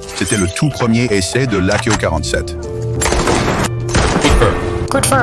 C'était le tout premier essai de l'AK-47. Coup de feu.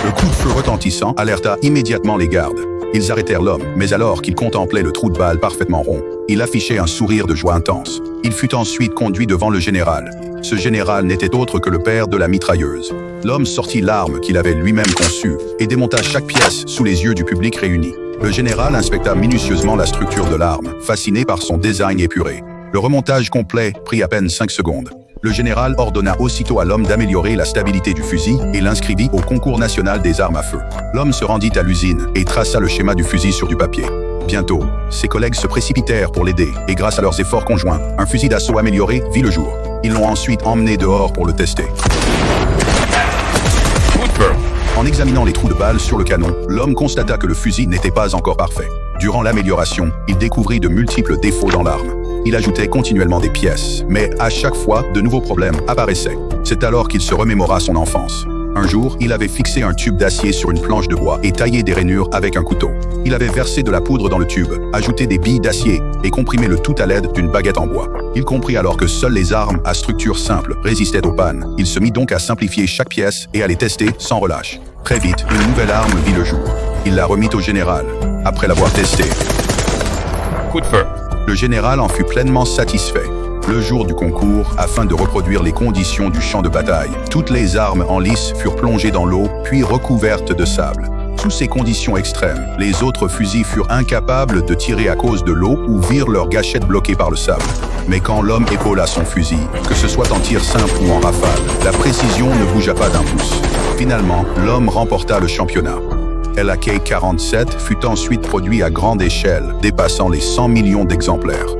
Le coup de feu retentissant alerta immédiatement les gardes. Ils arrêtèrent l'homme, mais alors qu'il contemplait le trou de balle parfaitement rond, il affichait un sourire de joie intense. Il fut ensuite conduit devant le général. Ce général n'était autre que le père de la mitrailleuse. L'homme sortit l'arme qu'il avait lui-même conçue et démonta chaque pièce sous les yeux du public réuni. Le général inspecta minutieusement la structure de l'arme, fasciné par son design épuré. Le remontage complet prit à peine 5 secondes. Le général ordonna aussitôt à l'homme d'améliorer la stabilité du fusil et l'inscrivit au concours national des armes à feu. L'homme se rendit à l'usine et traça le schéma du fusil sur du papier. Bientôt, ses collègues se précipitèrent pour l'aider et grâce à leurs efforts conjoints, un fusil d'assaut amélioré vit le jour. Ils l'ont ensuite emmené dehors pour le tester. En examinant les trous de balles sur le canon, l'homme constata que le fusil n'était pas encore parfait. Durant l'amélioration, il découvrit de multiples défauts dans l'arme. Il ajoutait continuellement des pièces, mais à chaque fois, de nouveaux problèmes apparaissaient. C'est alors qu'il se remémora son enfance. Un jour, il avait fixé un tube d'acier sur une planche de bois et taillé des rainures avec un couteau. Il avait versé de la poudre dans le tube, ajouté des billes d'acier et comprimé le tout à l'aide d'une baguette en bois. Il comprit alors que seules les armes à structure simple résistaient aux pannes. Il se mit donc à simplifier chaque pièce et à les tester sans relâche. Très vite, une nouvelle arme vit le jour. Il la remit au général, après l'avoir testée. Coup de feu. Le général en fut pleinement satisfait. Le jour du concours, afin de reproduire les conditions du champ de bataille, toutes les armes en lice furent plongées dans l'eau, puis recouvertes de sable. Sous ces conditions extrêmes, les autres fusils furent incapables de tirer à cause de l'eau ou virent leurs gâchettes bloquées par le sable. Mais quand l'homme épaula son fusil, que ce soit en tir simple ou en rafale, la précision ne bougea pas d'un pouce. Finalement, l'homme remporta le championnat. l'AK-47 fut ensuite produit à grande échelle, dépassant les 100 millions d'exemplaires.